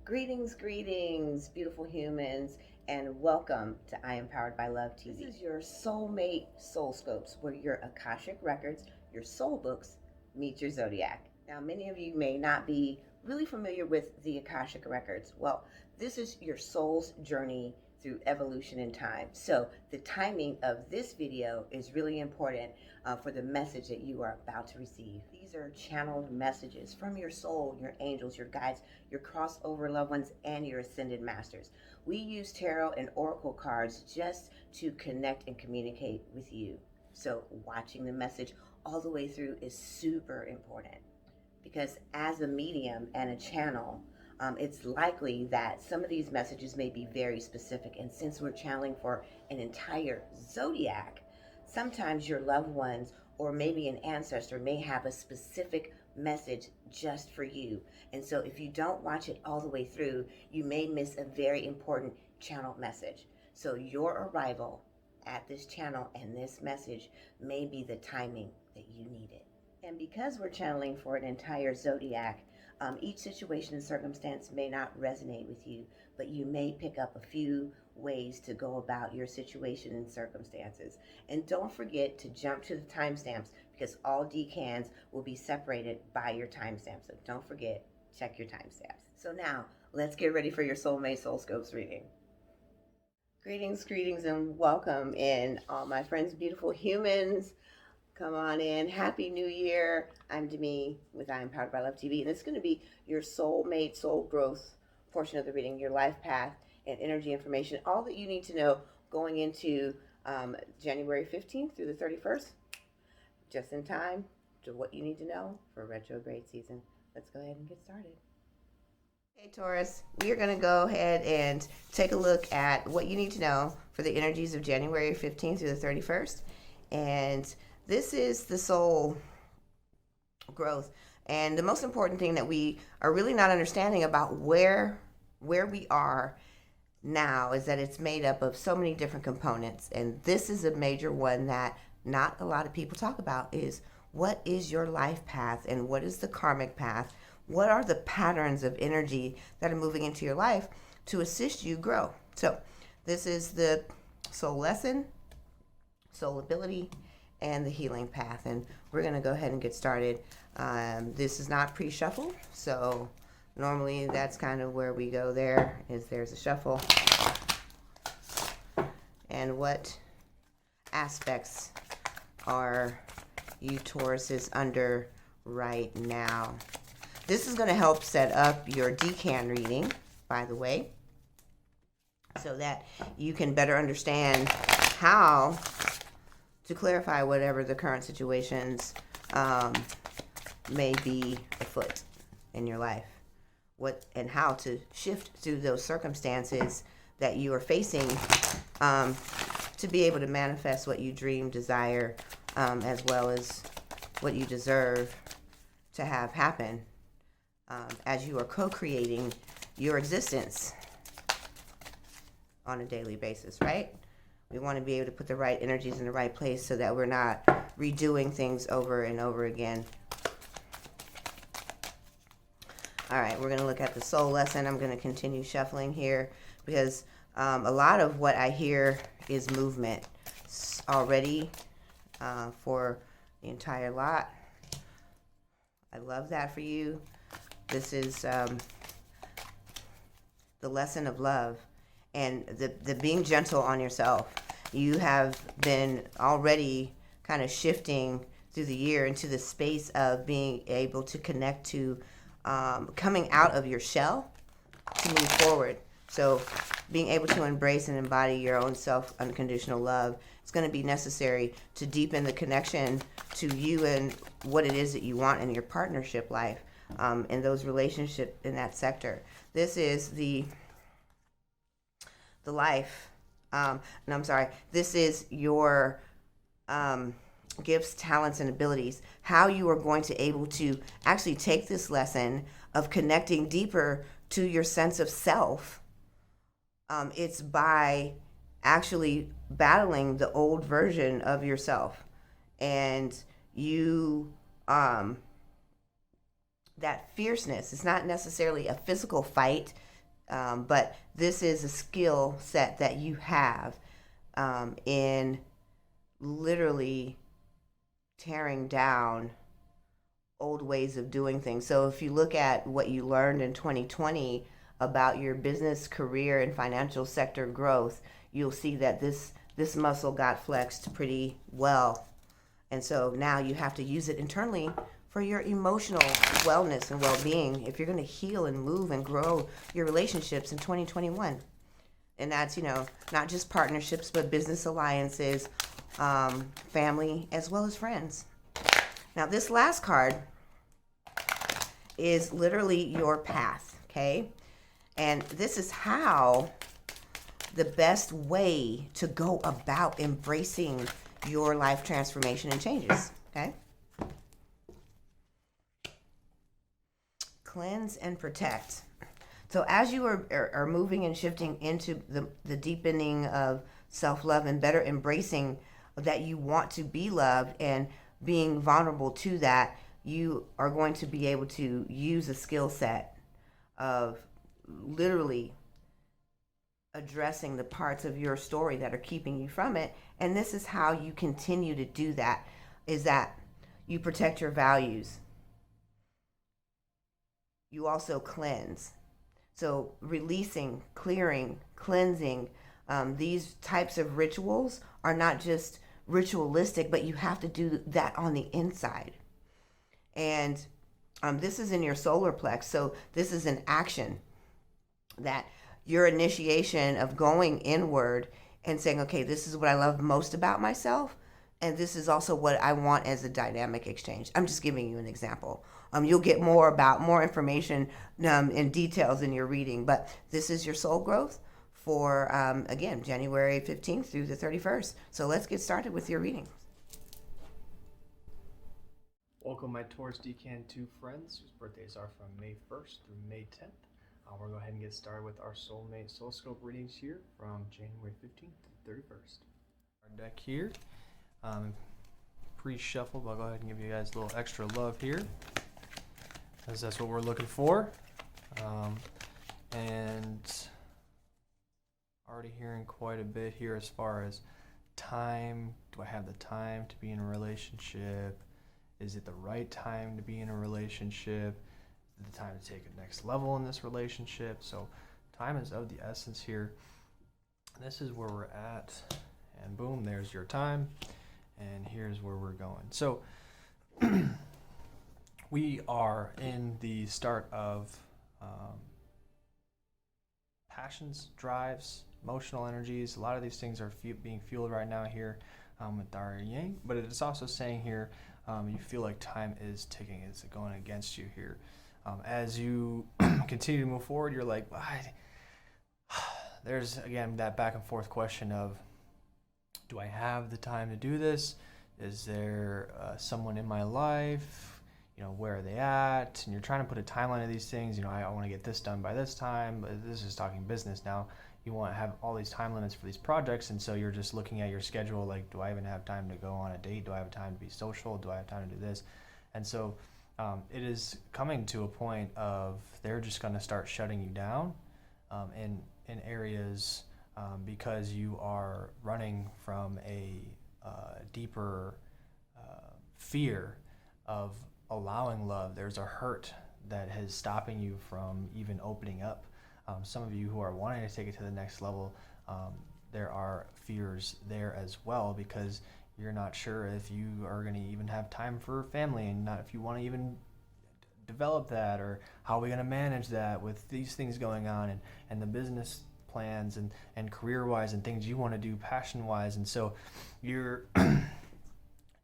Greetings, beautiful humans, and welcome to I Am Powered by Love TV. This is your soulmate soul scopes, where your Akashic Records, your soul books, meet your zodiac. Now, many of you may not be really familiar with the Akashic Records. Well, this is your soul's journey through evolution in time. So the timing of this video is really important for the message that you are about to receive. These are channeled messages from your soul, your angels, your guides, your crossover loved ones, and your ascended masters. We use tarot and oracle cards just to connect and communicate with you. So watching the message all the way through is super important, because as a medium and a channel, it's likely that some of these messages may be very specific. And since we're channeling for an entire zodiac, sometimes your loved ones or maybe an ancestor may have a specific message just for you. And so if you don't watch it all the way through, you may miss a very important channeled message. So your arrival at this channel and this message may be the timing that you need it. And because we're channeling for an entire zodiac, each situation and circumstance may not resonate with you, but you may pick up a few ways to go about your situation and circumstances. And don't forget to jump to the timestamps, because all decans will be separated by your timestamps. So don't forget, check your timestamps. So now, let's get ready for your Soulmate Soul Scopes reading. Greetings, and welcome in, all my friends, beautiful humans. Come on in. Happy New Year. I'm Demi with I Am Powered by Love TV, and it's going to be your soulmate, soul growth portion of the reading, your life path and energy information, all that you need to know going into January 15th through the 31st, just in time to what you need to know for retrograde season. Let's go ahead and get started. Hey Taurus, we are going to go ahead and take a look at what you need to know for the energies of January 15th through the 31st. And this is the soul growth. And the most important thing that we are really not understanding about where we are now is that it's made up of so many different components. And this is a major one that not a lot of people talk about, is what is your life path and what is the karmic path? What are the patterns of energy that are moving into your life to assist you grow? So this is the soul lesson, soul ability, and the healing path. And we're going to go ahead and get started. This is not pre-shuffle, so normally that's kind of where we go. There's a shuffle. And what aspects are you Tauruses under right now? This is going to help set up your Decan reading, by the way, so that you can better understand how to clarify whatever the current situations may be afoot in your life, what and how to shift through those circumstances that you are facing to be able to manifest what you dream, desire, as well as what you deserve to have happen as you are co-creating your existence on a daily basis, right? We want to be able to put the right energies in the right place so that we're not redoing things over and over again. All right, we're going to look at the soul lesson. I'm going to continue shuffling here because a lot of what I hear is movement already for the entire lot. I love that for you. This is the lesson of love. And the being gentle on yourself. You have been already kind of shifting through the year into the space of being able to connect to coming out of your shell to move forward. So being able to embrace and embody your own self unconditional love is going to be necessary to deepen the connection to you and what it is that you want in your partnership life, in those relationships in that sector. This is the life, this is your gifts, talents, and abilities, how you are going to able to actually take this lesson of connecting deeper to your sense of self. It's by actually battling the old version of yourself, and you that fierceness. It's not necessarily a physical fight But this is a skill set that you have in literally tearing down old ways of doing things. So if you look at what you learned in 2020 about your business, career, and financial sector growth, you'll see that this muscle got flexed pretty well. And so now you have to use it internally for your emotional wellness and well-being if you're going to heal and move and grow your relationships in 2021. And that's, not just partnerships, but business alliances, family, as well as friends. Now, this last card is literally your path, okay? And this is how the best way to go about embracing your life transformation and changes, okay? Cleanse and protect. So as you are moving and shifting into the deepening of self-love and better embracing that you want to be loved and being vulnerable to that, you are going to be able to use a skill set of literally addressing the parts of your story that are keeping you from it. And this is how you continue to do that, is that you protect your values. You also cleanse. So releasing, clearing, cleansing, these types of rituals are not just ritualistic, but you have to do that on the inside. And this is in your solar plex. So this is an action that your initiation of going inward and saying, okay, this is what I love most about myself. And this is also what I want as a dynamic exchange. I'm just giving you an example. You'll get more information and details in your reading. But this is your soul growth for, again, January 15th through the 31st. So let's get started with your reading. Welcome, my Taurus Decan 2 friends whose birthdays are from May 1st through May 10th. We're going to go ahead and get started with our soulmate SOULSCOPE readings here from January 15th to 31st. Our deck here, pre-shuffled, but I'll go ahead and give you guys a little extra love here, because that's what we're looking for. And already hearing quite a bit here as far as time. Do I have the time to be in a relationship? Is it the right time to be in a relationship? Is it the time to take a next level in this relationship? So time is of the essence here. This is where we're at. And boom, there's your time. And here's where we're going. So we are in the start of passions, drives, emotional energies. A lot of these things are being fueled right now here with our yang. But it is also saying here, you feel like time is ticking. It's going against you here. As you continue to move forward, you're like, there's, again, that back and forth question of, do I have the time to do this? Is there someone in my life? Where are they at? And you're trying to put a timeline of these things. I want to get this done by this time. But this is talking business now. You want to have all these time limits for these projects, and so you're just looking at your schedule like, do I even have time to go on a date? Do I have time to be social? Do I have time to do this? And so it is coming to a point of they're just going to start shutting you down in areas because you are running from a deeper fear of allowing love. There's a hurt that is stopping you from even opening up. Some of you who are wanting to take it to the next level, there are fears there as well, because you're not sure if you are going to even have time for family, and not if you want to even develop that, or how are we going to manage that with these things going on, and the business plans and career-wise and things you want to do passion-wise. And so you're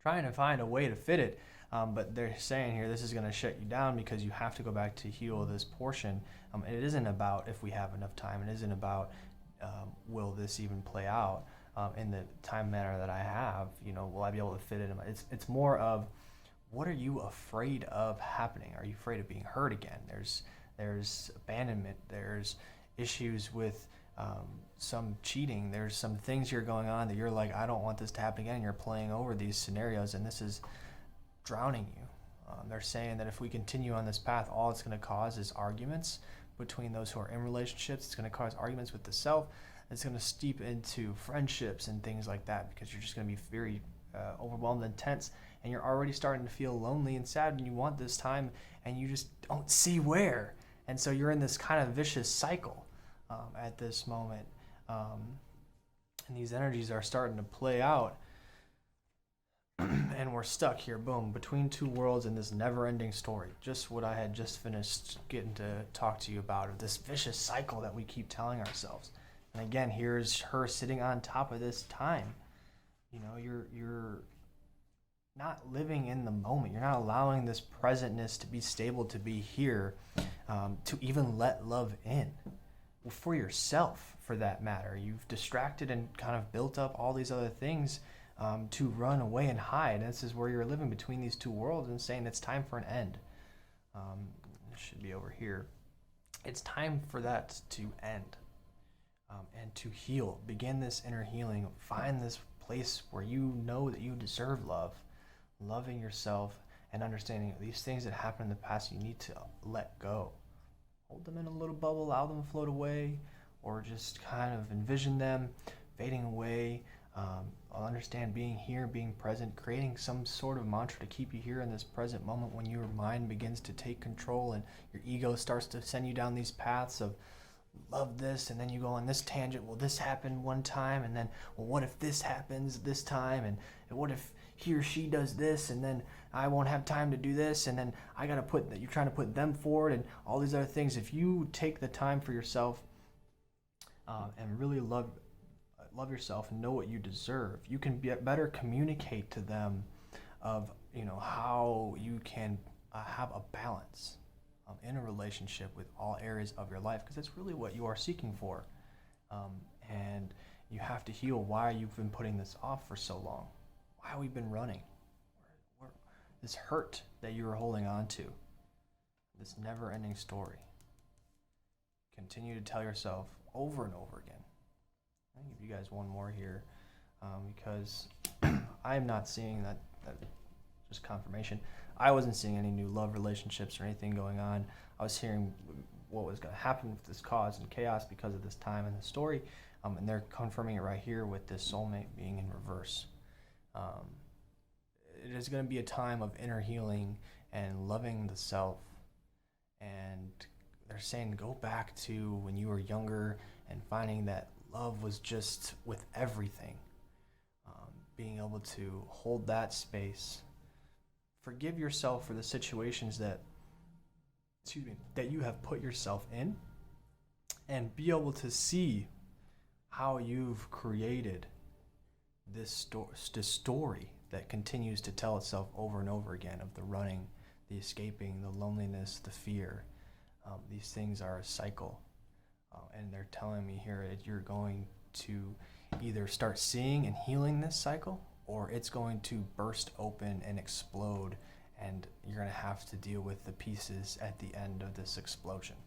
trying to find a way to fit it. But they're saying here, this is going to shut you down because you have to go back to heal this portion. It isn't about if we have enough time. It isn't about will this even play out in the time manner that I have. Will I be able to fit it in? It's more of, what are you afraid of happening? Are you afraid of being hurt again? There's abandonment. There's issues with some cheating. There's some things you're going on that you're like, I don't want this to happen again. You're playing over these scenarios, and this is drowning you. They're saying that if we continue on this path, all it's going to cause is arguments between those who are in relationships. It's going to cause arguments with the self. It's going to steep into friendships and things like that, because you're just going to be very overwhelmed and tense, and you're already starting to feel lonely and sad, and you want this time, and you just don't see where. And so you're in this kind of vicious cycle at this moment. And these energies are starting to play out. And we're stuck here, boom, between two worlds in this never-ending story. Just what I had just finished getting to talk to you about, of this vicious cycle that we keep telling ourselves. And again, here's her sitting on top of this time. You know, you're not living in the moment. You're not allowing this presentness to be stable, to be here, to even let love in. Well, for yourself, for that matter. You've distracted and kind of built up all these other things to run away and hide. And this is where you're living between these two worlds and saying it's time for an end. It should be over here. It's time for that to end and to heal. Begin this inner healing. Find this place where you know that you deserve love, loving yourself, and understanding these things that happened in the past you need to let go. Hold them in a little bubble, allow them to float away, or just kind of envision them fading away. Understand being here, being present, creating some sort of mantra to keep you here in this present moment when your mind begins to take control and your ego starts to send you down these paths of love this, and then you go on this tangent. Well, this happened one time, and then, well, what if this happens this time, and what if he or she does this, and then I won't have time to do this, and then I gotta put that, you're trying to put them forward, and all these other things. If you take the time for yourself and really love yourself and know what you deserve, you can better communicate to them of, you know, how you can have a balance in a relationship with all areas of your life, because that's really what you are seeking for. And you have to heal why you've been putting this off for so long, why we've been running, this hurt that you are holding on to, this never-ending story. Continue to tell yourself over and over again. I'll give you guys one more here, because I am not seeing that just confirmation. I wasn't seeing any new love relationships or anything going on. I was hearing what was going to happen with this cause and chaos because of this time in the story, and they're confirming it right here with this soulmate being in reverse. It is going to be a time of inner healing and loving the self, and they're saying go back to when you were younger and finding that love was just with everything. Being able to hold that space. Forgive yourself for the situations that you have put yourself in, and be able to see how you've created this story that continues to tell itself over and over again, of the running, the escaping, the loneliness, the fear. These things are a cycle. And they're telling me here that you're going to either start seeing and healing this cycle, or it's going to burst open and explode, and you're going to have to deal with the pieces at the end of this explosion.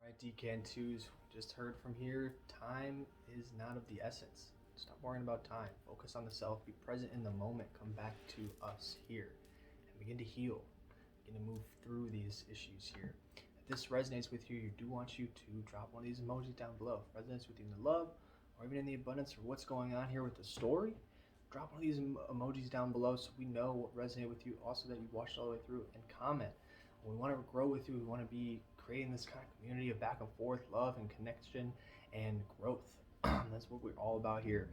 Right, Decan 2s, just heard from here, time is not of the essence. Stop worrying about time. Focus on the self. Be present in the moment. Come back to us here and begin to heal. Begin to move through these issues here. If this resonates with you, I do want you to drop one of these emojis down below. If it resonates with you in the love, or even in the abundance, or what's going on here with the story, drop one of these emojis down below so we know what resonated with you. Also, that you watched all the way through, and comment. We want to grow with you. We want to be creating this kind of community of back and forth, love and connection and growth. That's what we're all about here.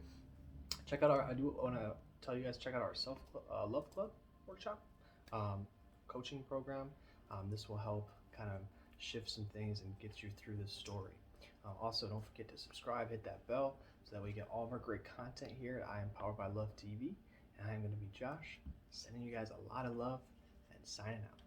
Check out I do want to tell you guys, check out our love club workshop coaching program. This will help kind of shift some things and get you through this story. Also, don't forget to subscribe, hit that bell, so that we get all of our great content here at I Am Powered by Love TV. And I am going to be Josh, sending you guys a lot of love and signing out.